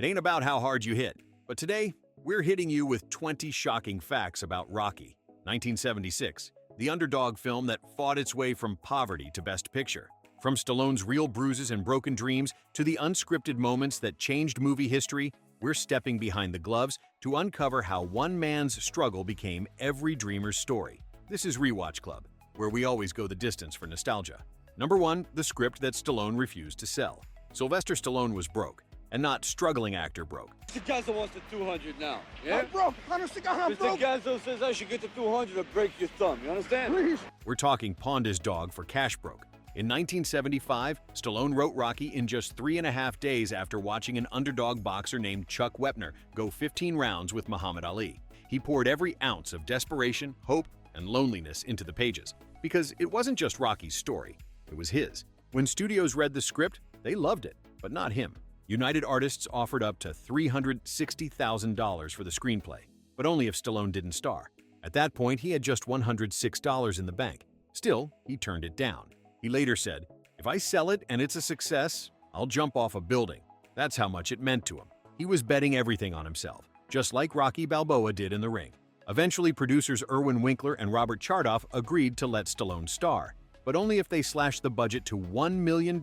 It ain't about how hard you hit. But today, we're hitting you with 20 shocking facts about Rocky, 1976, the underdog film that fought its way from poverty to Best Picture. From Stallone's real bruises and broken dreams to the unscripted moments that changed movie history, we're stepping behind the gloves to uncover how one man's struggle became every dreamer's story. This is Rewatch Club, where we always go the distance for nostalgia. Number 1, the script that Stallone refused to sell. Sylvester Stallone was broke, and not struggling actor broke. Mr. Gazzo wants the 200 now, yeah? I'm broke. Honestly, I'm broke. Mr. Gazzo says I should get the 200 or break your thumb, you understand? Please. We're talking pawned his dog for cash broke. In 1975, Stallone wrote Rocky in just 3.5 days after watching an underdog boxer named Chuck Wepner go 15 rounds with Muhammad Ali. He poured every ounce of desperation, hope, and loneliness into the pages, because it wasn't just Rocky's story, it was his. When studios read the script, they loved it, but not him. United Artists offered up to $360,000 for the screenplay, but only if Stallone didn't star. At that point, he had just $106 in the bank. Still, he turned it down. He later said, "If I sell it and it's a success, I'll jump off a building." That's how much it meant to him. He was betting everything on himself, just like Rocky Balboa did in the ring. Eventually, producers Irwin Winkler and Robert Chardoff agreed to let Stallone star, but only if they slashed the budget to $1 million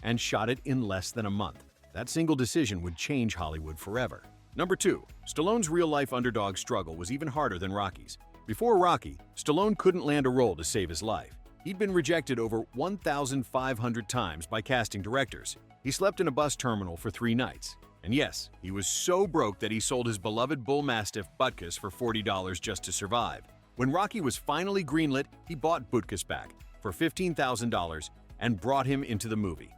and shot it in less than a month. That single decision would change Hollywood forever. Number 2, Stallone's real-life underdog struggle was even harder than Rocky's. Before Rocky, Stallone couldn't land a role to save his life. He'd been rejected over 1,500 times by casting directors. He slept in a bus terminal for 3 nights. And yes, he was so broke that he sold his beloved bull mastiff Burgess for $40 just to survive. When Rocky was finally greenlit, he bought Burgess back for $15,000 and brought him into the movie.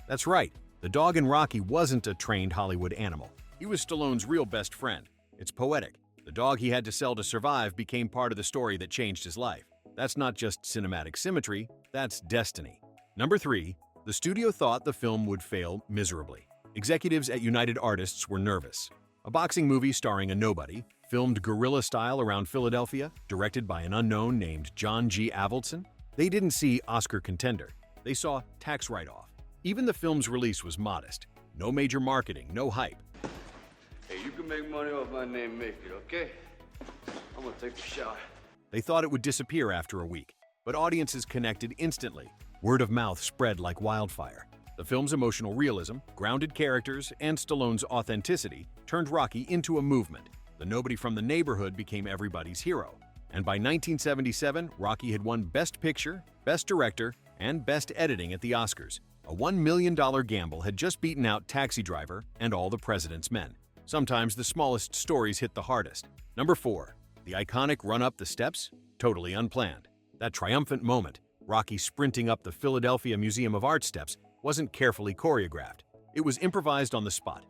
That's right, the dog in Rocky wasn't a trained Hollywood animal. He was Stallone's real best friend. It's poetic. The dog he had to sell to survive became part of the story that changed his life. That's not just cinematic symmetry, that's destiny. Number 3, the studio thought the film would fail miserably. Executives at United Artists were nervous. A boxing movie starring a nobody, filmed guerrilla style around Philadelphia, directed by an unknown named John G. Avildsen. They didn't see Oscar contender. They saw tax write-off. Even the film's release was modest. No major marketing, no hype. Hey, you can make money off my name, make it, okay? I'm gonna take a shot. They thought it would disappear after a week, but audiences connected instantly. Word of mouth spread like wildfire. The film's emotional realism, grounded characters, and Stallone's authenticity turned Rocky into a movement. The nobody from the neighborhood became everybody's hero. And by 1977, Rocky had won Best Picture, Best Director, and Best Editing at the Oscars. A $1 million gamble had just beaten out Taxi Driver and All the President's Men. Sometimes the smallest stories hit the hardest. Number 4, the iconic run up the steps, totally unplanned. That triumphant moment, Rocky sprinting up the Philadelphia Museum of Art steps, wasn't carefully choreographed. It was improvised on the spot.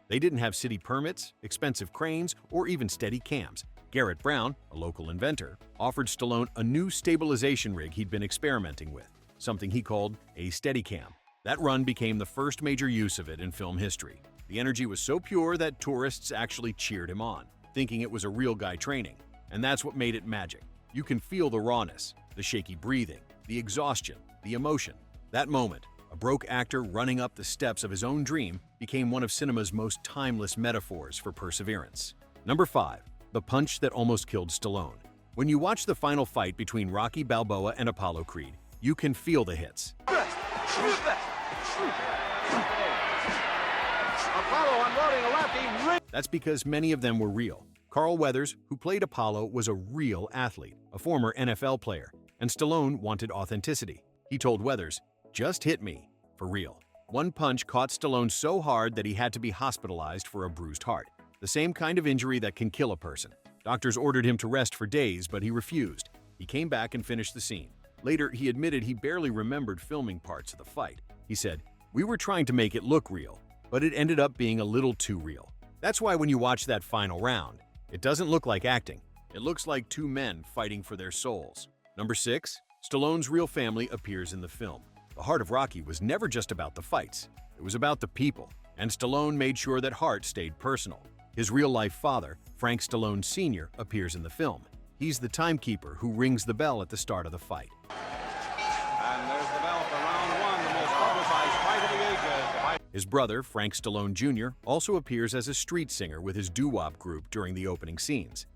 They didn't have city permits, expensive cranes, or even steady cams. Garrett Brown, a local inventor, offered Stallone a new stabilization rig he'd been experimenting with, something he called a Steadicam. That run became the first major use of it in film history. The energy was so pure that tourists actually cheered him on, thinking it was a real guy training. And that's what made it magic. You can feel the rawness, the shaky breathing, the exhaustion, the emotion. That moment, a broke actor running up the steps of his own dream, became one of cinema's most timeless metaphors for perseverance. Number 5, the punch that almost killed Stallone. When you watch the final fight between Rocky Balboa and Apollo Creed, you can feel the hits. Apollo unloading a lefty. That's because many of them were real. Carl Weathers, who played Apollo, was a real athlete, a former NFL player, and Stallone wanted authenticity. He told Weathers, "Just hit me, for real." One punch caught Stallone so hard that he had to be hospitalized for a bruised heart, the same kind of injury that can kill a person. Doctors ordered him to rest for days, but he refused. He came back and finished the scene. Later, he admitted he barely remembered filming parts of the fight. He said, "We were trying to make it look real, but it ended up being a little too real." That's why when you watch that final round, it doesn't look like acting. It looks like 2 men fighting for their souls. Number 6, Stallone's real family appears in the film. The heart of Rocky was never just about the fights. It was about the people, and Stallone made sure that heart stayed personal. His real-life father, Frank Stallone Sr., appears in the film. He's the timekeeper who rings the bell at the start of the fight. And there's the bell for round one, the most publicized fight of the ages. His brother, Frank Stallone Jr., also appears as a street singer with his doo-wop group during the opening scenes.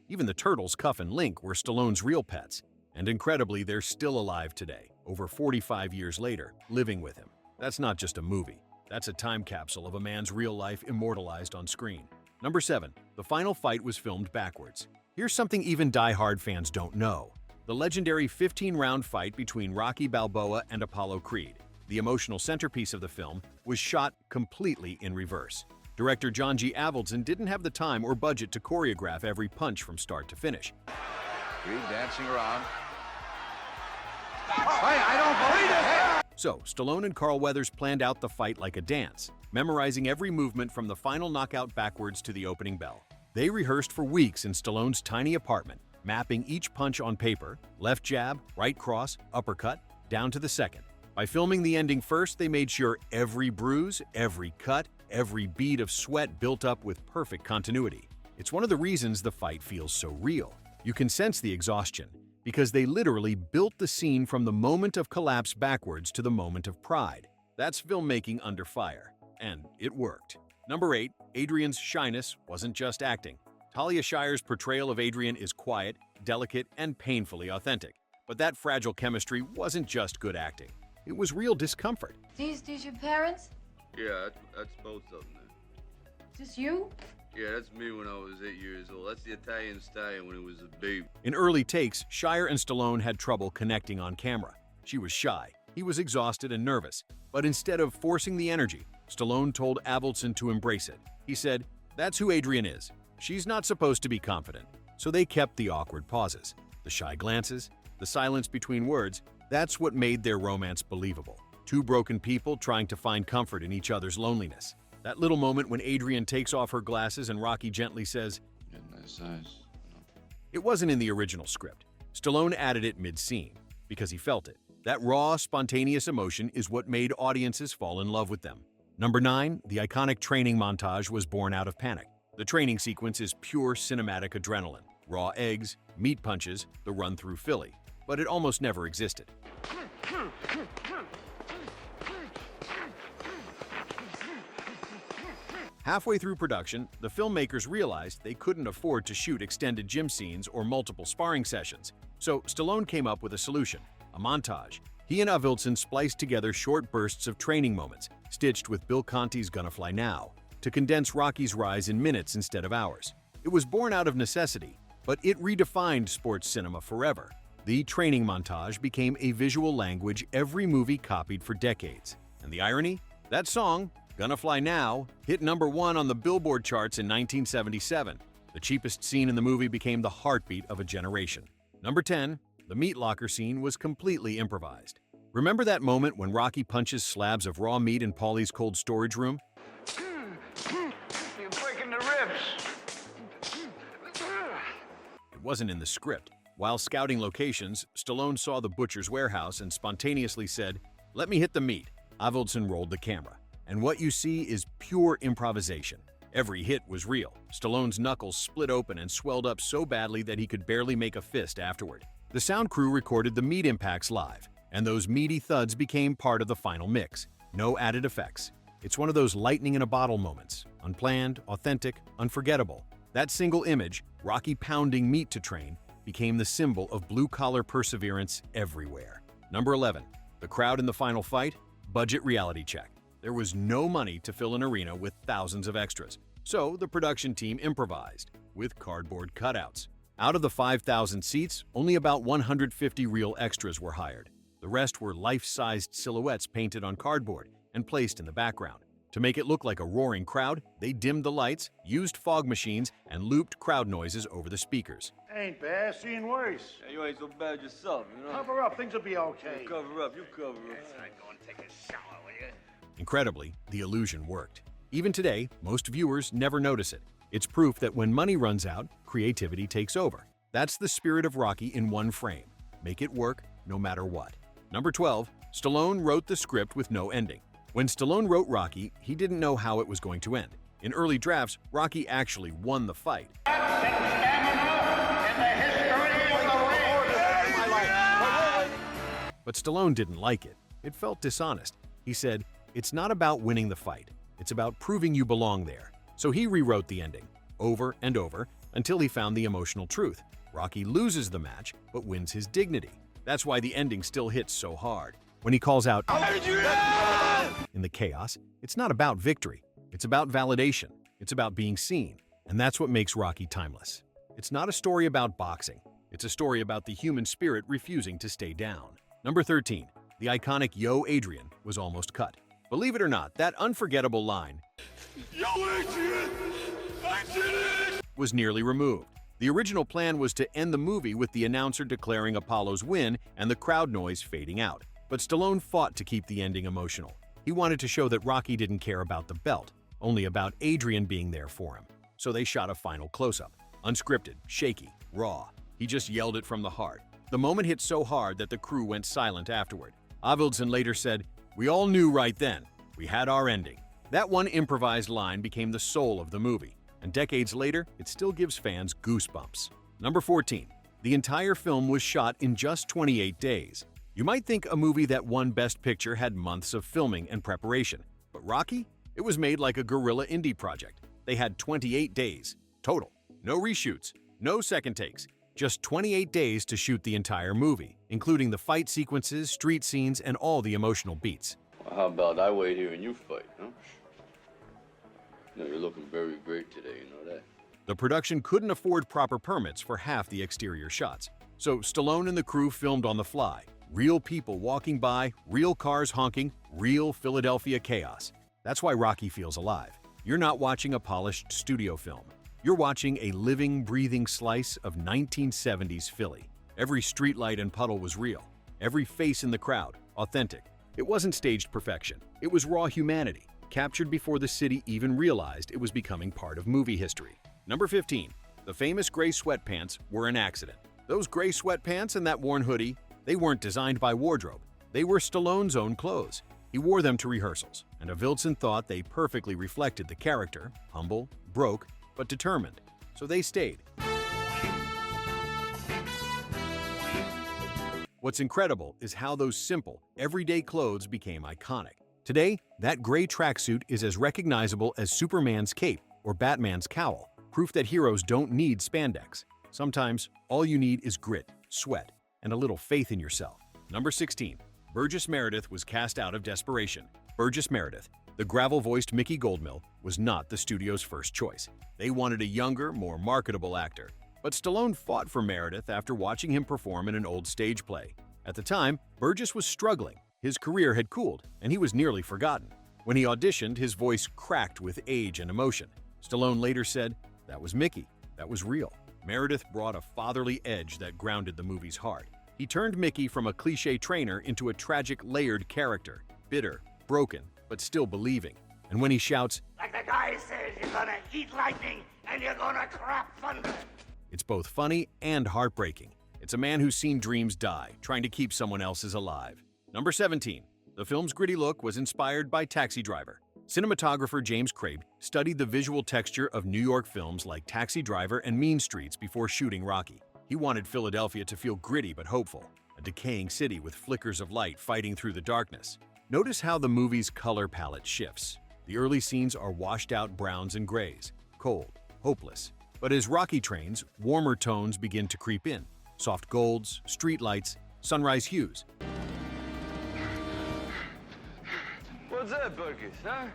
Even the turtles Cuff and Link were Stallone's real pets, and incredibly, they're still alive today, over 45 years later, living with him. That's not just a movie. That's a time capsule of a man's real life immortalized on screen. Number 7. The final fight was filmed backwards. Here's something even die-hard fans don't know. The legendary 15-round fight between Rocky Balboa and Apollo Creed, the emotional centerpiece of the film, was shot completely in reverse. Director John G. Avildsen didn't have the time or budget to choreograph every punch from start to finish. Creed dancing around. I don't believe it! So, Stallone and Carl Weathers planned out the fight like a dance, memorizing every movement from the final knockout backwards to the opening bell. They rehearsed for weeks in Stallone's tiny apartment, mapping each punch on paper, left jab, right cross, uppercut, down to the second. By filming the ending first, they made sure every bruise, every cut, every bead of sweat built up with perfect continuity. It's one of the reasons the fight feels so real. You can sense the exhaustion, because they literally built the scene from the moment of collapse backwards to the moment of pride. That's filmmaking under fire. And it worked. Number 8, Adrian's shyness wasn't just acting. Talia Shire's portrayal of Adrian is quiet, delicate, and painfully authentic. But that fragile chemistry wasn't just good acting. It was real discomfort. These your parents? Yeah, that's both of them. Is this you? Yeah, that's me when I was 8 years old. That's the Italian stallion when he was a baby. In early takes, Shire and Stallone had trouble connecting on camera. She was shy, he was exhausted and nervous. But instead of forcing the energy, Stallone told Avildsen to embrace it. He said, "That's who Adrian is. She's not supposed to be confident." So they kept the awkward pauses, the shy glances, the silence between words. That's what made their romance believable. Two broken people trying to find comfort in each other's loneliness. That little moment when Adrian takes off her glasses and Rocky gently says, "You got nice eyes." it wasn't in the original script. Stallone added it mid-scene because he felt it. That raw, spontaneous emotion is what made audiences fall in love with them. Number 9, the iconic training montage was born out of panic. The training sequence is pure cinematic adrenaline. Raw eggs, meat punches, the run through Philly. But it almost never existed. Halfway through production, the filmmakers realized they couldn't afford to shoot extended gym scenes or multiple sparring sessions. So Stallone came up with a solution, a montage. He and Avildsen spliced together short bursts of training moments, stitched with Bill Conti's Gonna Fly Now, to condense Rocky's rise in minutes instead of hours. It was born out of necessity, but it redefined sports cinema forever. The training montage became a visual language every movie copied for decades. And the irony? That song, Gonna Fly Now, hit number 1 on the Billboard charts in 1977. The cheapest scene in the movie became the heartbeat of a generation. Number 10, the meat locker scene was completely improvised. Remember that moment when Rocky punches slabs of raw meat in Paulie's cold storage room? You're breaking the ribs. It wasn't in the script. While scouting locations, Stallone saw the butcher's warehouse and spontaneously said, "Let me hit the meat." Avildsen rolled the camera. And what you see is pure improvisation. Every hit was real. Stallone's knuckles split open and swelled up so badly that he could barely make a fist afterward. The sound crew recorded the meat impacts live, and those meaty thuds became part of the final mix. No added effects. It's one of those lightning-in-a-bottle moments. Unplanned, authentic, unforgettable. That single image, Rocky pounding meat to train, became the symbol of blue-collar perseverance everywhere. Number 11. The crowd in the final fight? Budget reality check. There was no money to fill an arena with thousands of extras, so the production team improvised with cardboard cutouts. Out of the 5,000 seats, only about 150 real extras were hired. The rest were life-sized silhouettes painted on cardboard and placed in the background. To make it look like a roaring crowd, they dimmed the lights, used fog machines, and looped crowd noises over the speakers. Ain't bad, seeing worse. Hey, you ain't so bad yourself, you know? Cover up, things will be okay. You cover up, you cover up. Go and take a shower, will you? Incredibly, the illusion worked. Even today, most viewers never notice it. It's proof that when money runs out, creativity takes over. That's the spirit of Rocky in one frame. Make it work no matter what. Number 12, Stallone wrote the script with no ending. When Stallone wrote Rocky, he didn't know how it was going to end. In early drafts, Rocky actually won the fight. But Stallone didn't like it. It felt dishonest. He said, "It's not about winning the fight. It's about proving you belong there." So he rewrote the ending, over and over, until he found the emotional truth. Rocky loses the match, but wins his dignity. That's why the ending still hits so hard. When he calls out, in the chaos, it's not about victory. It's about validation. It's about being seen. And that's what makes Rocky timeless. It's not a story about boxing. It's a story about the human spirit refusing to stay down. Number 13. The iconic Yo, Adrian was almost cut. Believe it or not, that unforgettable line, "Yo, Adrian, I did it!" was nearly removed. The original plan was to end the movie with the announcer declaring Apollo's win and the crowd noise fading out. But Stallone fought to keep the ending emotional. He wanted to show that Rocky didn't care about the belt, only about Adrian being there for him. So they shot a final close-up. Unscripted, shaky, raw. He just yelled it from the heart. The moment hit so hard that the crew went silent afterward. Avildsen later said, "We all knew right then. We had our ending." That one improvised line became the soul of the movie, and decades later, it still gives fans goosebumps. Number 14. The entire film was shot in just 28 days. You might think a movie that won Best Picture had months of filming and preparation, but Rocky? It was made like a guerrilla indie project. They had 28 days, total. No reshoots, no second takes. Just 28 days to shoot the entire movie, including the fight sequences, street scenes, and all the emotional beats. Well, how about I wait here and you fight, huh? You know, you're looking very great today, you know that? The production couldn't afford proper permits for half the exterior shots, so Stallone and the crew filmed on the fly. Real people walking by, real cars honking, real Philadelphia chaos. That's why Rocky feels alive. You're not watching a polished studio film. You're watching a living, breathing slice of 1970s Philly. Every streetlight and puddle was real. Every face in the crowd, authentic. It wasn't staged perfection. It was raw humanity, captured before the city even realized it was becoming part of movie history. Number 15. The famous gray sweatpants were an accident. Those gray sweatpants and that worn hoodie, they weren't designed by wardrobe. They were Stallone's own clothes. He wore them to rehearsals, and Avildsen thought they perfectly reflected the character, humble, broke, but determined. So they stayed. What's incredible is how those simple, everyday clothes became iconic. Today, that gray tracksuit is as recognizable as Superman's cape or Batman's cowl, proof that heroes don't need spandex. Sometimes, all you need is grit, sweat, and a little faith in yourself. Number 16. Burgess Meredith was cast out of desperation. Burgess Meredith, the gravel-voiced Mickey Goldmill, was not the studio's first choice. They wanted a younger, more marketable actor. But Stallone fought for Meredith after watching him perform in an old stage play. At the time, Burgess was struggling. His career had cooled, and he was nearly forgotten. When he auditioned, his voice cracked with age and emotion. Stallone later said, "That was Mickey. That was real." Meredith brought a fatherly edge that grounded the movie's heart. He turned Mickey from a cliché trainer into a tragic, layered character, bitter, broken, but still believing. And when he shouts, Like the guy says, you're gonna eat lightning and you're gonna crap thunder. it's both funny and heartbreaking. It's a man who's seen dreams die, trying to keep someone else's alive. Number 17. The film's gritty look was inspired by Taxi Driver. Cinematographer James Craig studied the visual texture of New York films like Taxi Driver and Mean Streets before shooting Rocky. He wanted Philadelphia to feel gritty but hopeful, a decaying city with flickers of light fighting through the darkness. Notice how the movie's color palette shifts. The early scenes are washed-out browns and grays, cold, hopeless. But as Rocky trains, warmer tones begin to creep in. Soft golds, streetlights, sunrise hues. What's that, Burgess, huh?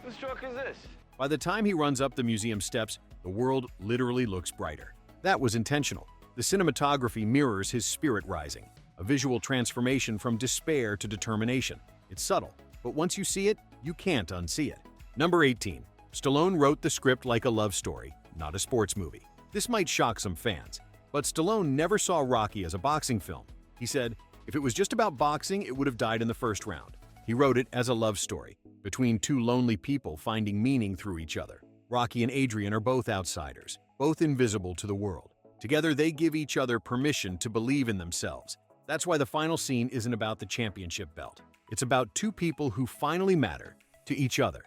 Whose truck is this? By the time he runs up the museum steps, the world literally looks brighter. That was intentional. The cinematography mirrors his spirit rising, a visual transformation from despair to determination. It's subtle, but once you see it, you can't unsee it. Number 18. Stallone wrote the script like a love story, not a sports movie. This might shock some fans, but Stallone never saw Rocky as a boxing film. He said, if it was just about boxing, it would have died in the first round. He wrote it as a love story, between two lonely people finding meaning through each other. Rocky and Adrian are both outsiders, both invisible to the world. Together, they give each other permission to believe in themselves. That's why the final scene isn't about the championship belt. It's about two people who finally matter to each other.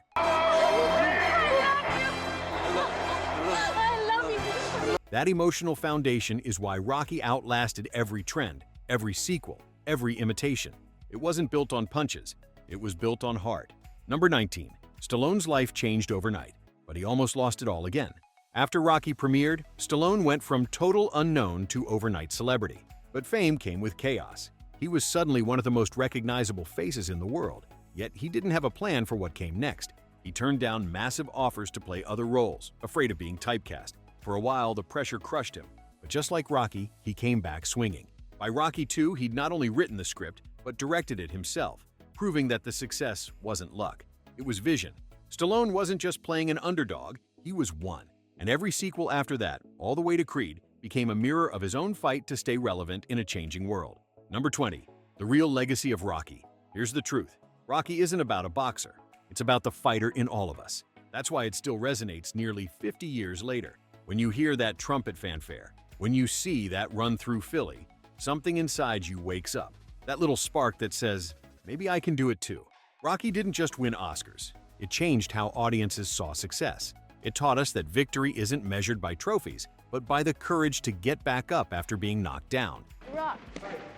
That emotional foundation is why Rocky outlasted every trend, every sequel, every imitation. It wasn't built on punches, it was built on heart. Number 19. Stallone's life changed overnight, but he almost lost it all again. After Rocky premiered, Stallone went from total unknown to overnight celebrity. But fame came with chaos. He was suddenly one of the most recognizable faces in the world, yet he didn't have a plan for what came next. He turned down massive offers to play other roles, afraid of being typecast. For a while, the pressure crushed him, but just like Rocky, he came back swinging. By Rocky II, he'd not only written the script, but directed it himself, proving that the success wasn't luck. It was vision. Stallone wasn't just playing an underdog, he was one. And every sequel after that, all the way to Creed, became a mirror of his own fight to stay relevant in a changing world. Number 20. The real legacy of Rocky. Here's the truth. Rocky isn't about a boxer. It's about the fighter in all of us. That's why it still resonates nearly 50 years later. When you hear that trumpet fanfare, when you see that run through Philly, something inside you wakes up. That little spark that says, maybe I can do it too. Rocky didn't just win Oscars. It changed how audiences saw success. It taught us that victory isn't measured by trophies, but by the courage to get back up after being knocked down. Rock,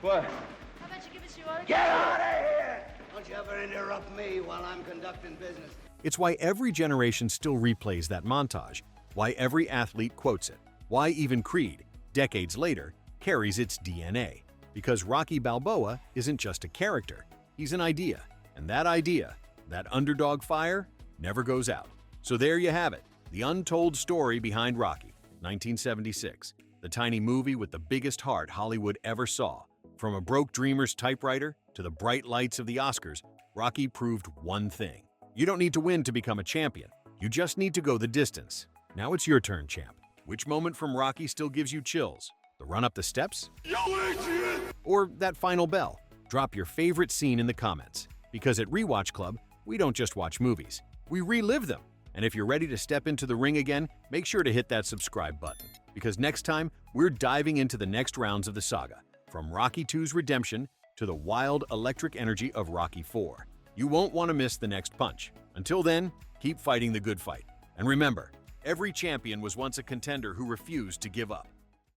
What? how about you give us your autograph? Get out of here! Don't you ever interrupt me while I'm conducting business. It's why every generation still replays that montage, why every athlete quotes it, why even Creed, decades later, carries its DNA. Because Rocky Balboa isn't just a character, he's an idea. And that idea, that underdog fire, never goes out. So there you have it, the untold story behind Rocky, 1976. The tiny movie with the biggest heart Hollywood ever saw. From a broke dreamer's typewriter to the bright lights of the Oscars, Rocky proved one thing. You don't need to win to become a champion. You just need to go the distance. Now it's your turn, champ. Which moment from Rocky still gives you chills? The run up the steps? Yo, Adrian! Or that final bell? Drop your favorite scene in the comments. Because at RewatchClub, we don't just watch movies, we relive them. And if you're ready to step into the ring again, make sure to hit that subscribe button. Because next time, we're diving into the next rounds of the saga, from Rocky II's redemption to the wild electric energy of Rocky IV. You won't want to miss the next punch. Until then, keep fighting the good fight. And remember, every champion was once a contender who refused to give up.